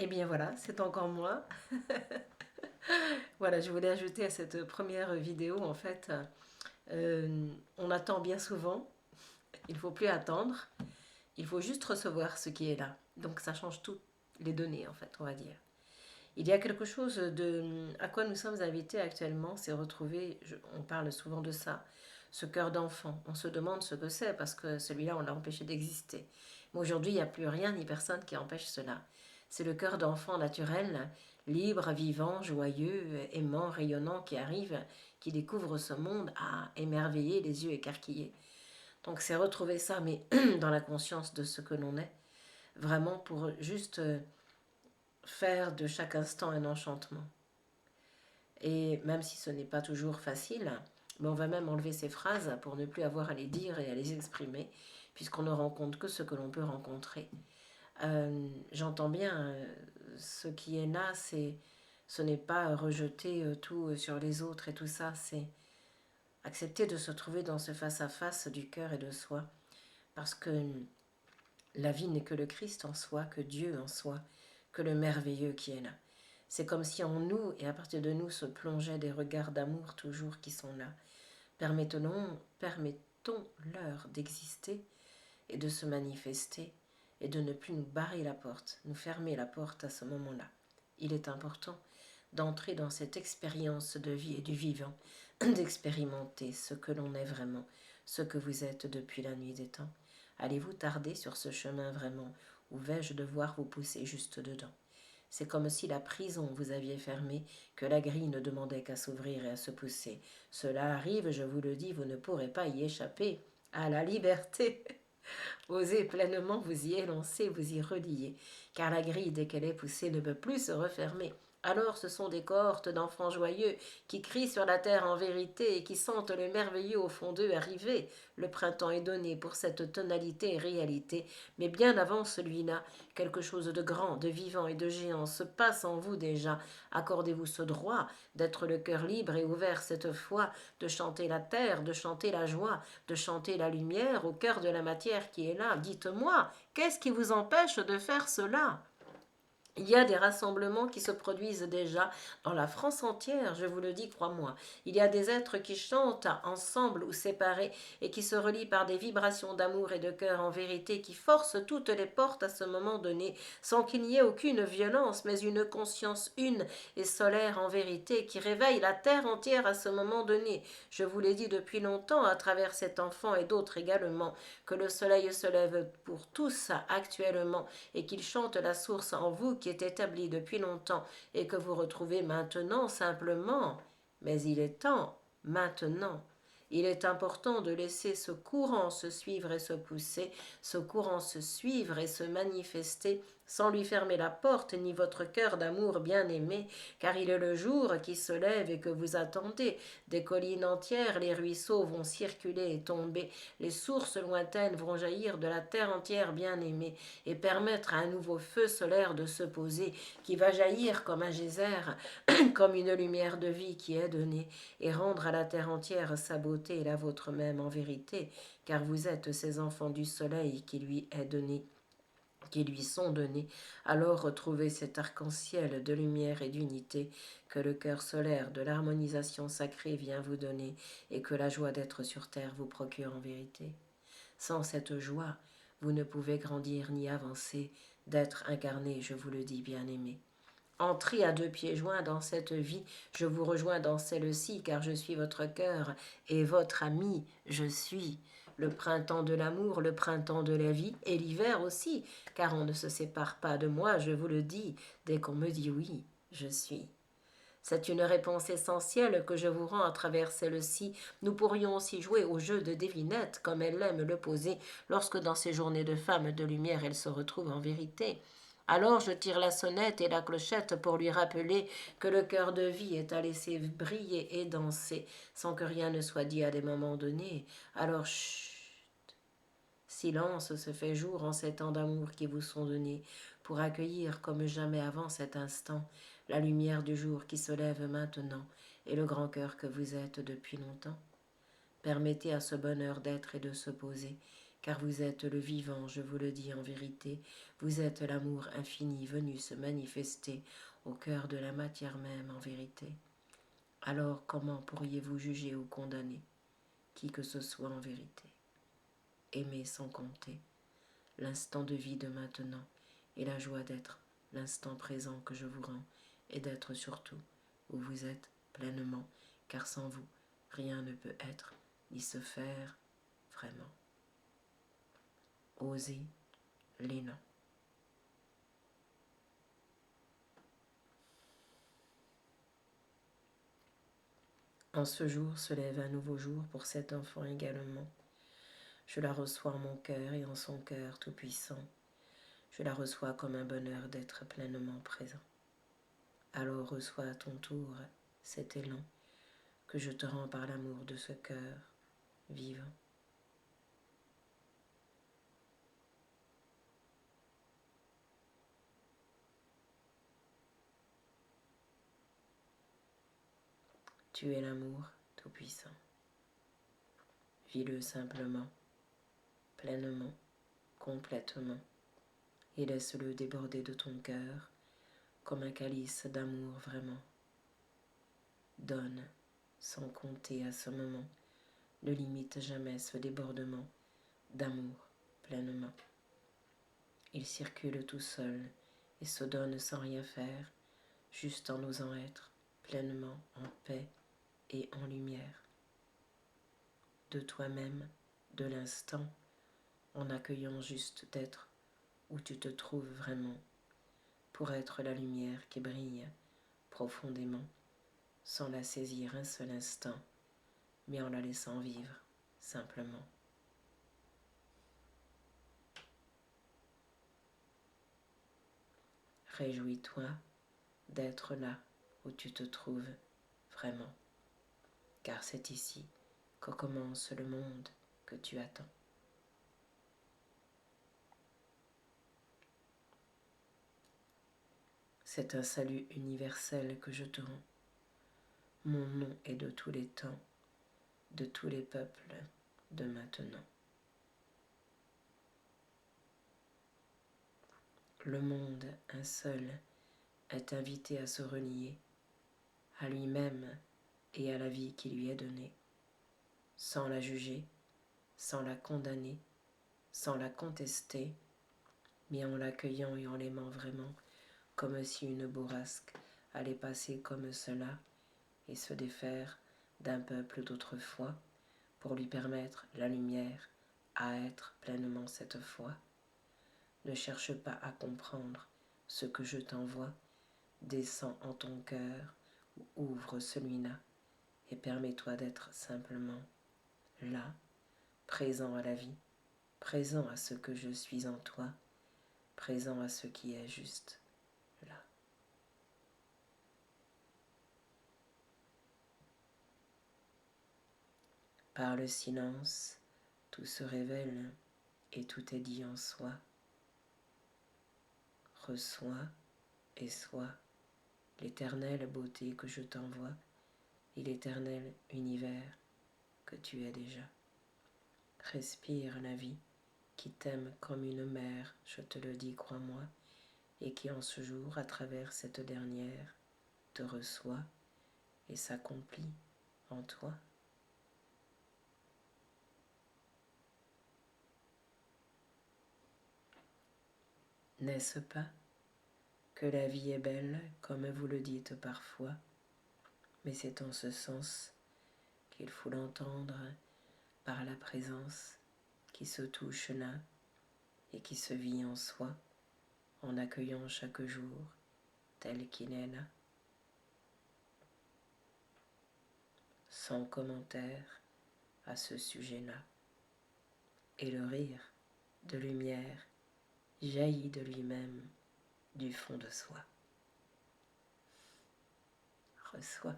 Et bien voilà, c'est encore moi. Voilà, je voulais ajouter à cette première vidéo, en fait, on attend bien souvent, il ne faut plus attendre, il faut juste recevoir ce qui est là. Donc ça change toutes les données, en fait, on va dire. Il y a quelque chose à quoi nous sommes invités actuellement, c'est retrouver, on parle souvent de ça, ce cœur d'enfant. On se demande ce que c'est parce que celui-là, on l'a empêché d'exister. Mais aujourd'hui, il n'y a plus rien ni personne qui empêche cela. C'est le cœur d'enfant naturel, libre, vivant, joyeux, aimant, rayonnant, qui arrive, qui découvre ce monde à émerveiller, les yeux écarquillés. Donc c'est retrouver ça, mais dans la conscience de ce que l'on est, vraiment pour juste faire de chaque instant un enchantement. Et même si ce n'est pas toujours facile, mais on va même enlever ces phrases pour ne plus avoir à les dire et à les exprimer, puisqu'on ne rencontre que ce que l'on peut rencontrer. J'entends bien, ce qui est là, ce n'est pas rejeter tout sur les autres et tout ça, c'est accepter de se trouver dans ce face-à-face du cœur et de soi, parce que la vie n'est que le Christ en soi, que Dieu en soi, que le merveilleux qui est là. C'est comme si en nous et à partir de nous se plongeaient des regards d'amour toujours qui sont là. Permettons-leur d'exister et de se manifester et de ne plus nous barrer la porte, nous fermer la porte à ce moment-là. Il est important d'entrer dans cette expérience de vie et du vivant, d'expérimenter ce que l'on est vraiment, ce que vous êtes depuis la nuit des temps. Allez-vous tarder sur ce chemin vraiment, ou vais-je devoir vous pousser juste dedans? C'est comme si la prison vous aviez fermée, que la grille ne demandait qu'à s'ouvrir et à se pousser. Cela arrive, je vous le dis, vous ne pourrez pas y échapper. À la liberté! Osez pleinement vous y élancer, vous y relier, car la grille, dès qu'elle est poussée, ne peut plus se refermer. Alors ce sont des cohortes d'enfants joyeux qui crient sur la terre en vérité et qui sentent le merveilleux au fond d'eux arriver. Le printemps est donné pour cette tonalité et réalité, mais bien avant celui-là, quelque chose de grand, de vivant et de géant se passe en vous déjà. Accordez-vous ce droit d'être le cœur libre et ouvert cette fois, de chanter la terre, de chanter la joie, de chanter la lumière au cœur de la matière qui est là. Dites-moi, qu'est-ce qui vous empêche de faire cela? Il y a des rassemblements qui se produisent déjà dans la France entière, je vous le dis, crois-moi. Il y a des êtres qui chantent ensemble ou séparés et qui se relient par des vibrations d'amour et de cœur en vérité qui forcent toutes les portes à ce moment donné, sans qu'il n'y ait aucune violence, mais une conscience une et solaire en vérité qui réveille la terre entière à ce moment donné. Je vous l'ai dit depuis longtemps à travers cet enfant et d'autres également, que le soleil se lève pour tous actuellement et qu'il chante la source en vous qui est établie depuis longtemps et que vous retrouvez maintenant simplement. Mais il est temps, maintenant. Il est important de laisser ce courant se suivre et se pousser, ce courant se suivre et se manifester sans lui fermer la porte ni votre cœur d'amour bien-aimé, car il est le jour qui se lève et que vous attendez. Des collines entières, les ruisseaux vont circuler et tomber, les sources lointaines vont jaillir de la terre entière bien-aimée et permettre à un nouveau feu solaire de se poser, qui va jaillir comme un geyser, comme une lumière de vie qui est donnée, et rendre à la terre entière sa beauté et la vôtre même en vérité, car vous êtes ces enfants du soleil qui lui est donné, qui lui sont donnés. Alors retrouvez cet arc-en-ciel de lumière et d'unité que le cœur solaire de l'harmonisation sacrée vient vous donner et que la joie d'être sur terre vous procure en vérité. Sans cette joie, vous ne pouvez grandir ni avancer, d'être incarné, je vous le dis, bien-aimé. Entrez à deux pieds joints dans cette vie, je vous rejoins dans celle-ci, car je suis votre cœur et votre ami, je suis. Le printemps de l'amour, le printemps de la vie, et l'hiver aussi, car on ne se sépare pas de moi, je vous le dis, dès qu'on me dit oui, je suis. C'est une réponse essentielle que je vous rends à travers celle-ci. Nous pourrions aussi jouer au jeu de devinette, comme elle aime le poser, lorsque dans ces journées de femme de lumière elle se retrouve en vérité. Alors je tire la sonnette et la clochette pour lui rappeler que le cœur de vie est à laisser briller et danser, sans que rien ne soit dit à des moments donnés. Alors chut, silence se fait jour en ces temps d'amour qui vous sont donnés, pour accueillir comme jamais avant cet instant la lumière du jour qui se lève maintenant et le grand cœur que vous êtes depuis longtemps. Permettez à ce bonheur d'être et de se poser, car vous êtes le vivant, je vous le dis en vérité, vous êtes l'amour infini venu se manifester au cœur de la matière même en vérité. Alors comment pourriez-vous juger ou condamner qui que ce soit en vérité? Aimer sans compter, l'instant de vie de maintenant et la joie d'être l'instant présent que je vous rends et d'être surtout où vous êtes pleinement, car sans vous, rien ne peut être ni se faire vraiment. Osez l'élan. En ce jour se lève un nouveau jour pour cet enfant également. Je la reçois en mon cœur et en son cœur tout-puissant. Je la reçois comme un bonheur d'être pleinement présent. Alors reçois à ton tour cet élan que je te rends par l'amour de ce cœur vivant. Tu es l'amour tout-puissant. Vis-le simplement, pleinement, complètement, et laisse-le déborder de ton cœur comme un calice d'amour vraiment. Donne sans compter à ce moment, ne limite jamais ce débordement d'amour pleinement. Il circule tout seul et se donne sans rien faire, juste en osant être pleinement en paix et en lumière. De toi-même, de l'instant, en accueillant juste d'être où tu te trouves vraiment, pour être la lumière qui brille profondément, sans la saisir un seul instant, mais en la laissant vivre simplement. Réjouis-toi d'être là où tu te trouves vraiment, car c'est ici que commence le monde que tu attends. C'est un salut universel que je te rends. Mon nom est de tous les temps, de tous les peuples, de maintenant. Le monde, un seul, est invité à se relier à lui-même et à la vie qui lui est donnée, sans la juger, sans la condamner, sans la contester, mais en l'accueillant et en l'aimant vraiment, comme si une bourrasque allait passer comme cela et se défaire d'un peuple d'autrefois pour lui permettre la lumière à être pleinement cette fois. Ne cherche pas à comprendre ce que je t'envoie, descends en ton cœur ou ouvre celui-là et permets-toi d'être simplement là, présent à la vie, présent à ce que je suis en toi, présent à ce qui est juste là. Par le silence, tout se révèle et tout est dit en soi. Reçois et sois l'éternelle beauté que je t'envoie et l'éternel univers que tu es déjà. Respire la vie qui t'aime comme une mère, je te le dis, crois-moi, et qui en ce jour, à travers cette dernière, te reçoit et s'accomplit en toi. N'est-ce pas que la vie est belle, comme vous le dites parfois, mais c'est en ce sens qu'il faut l'entendre par la présence qui se touche là et qui se vit en soi, en accueillant chaque jour tel qu'il est là, sans commentaire à ce sujet-là. Et le rire de lumière jaillit de lui-même du fond de soi. Reçois.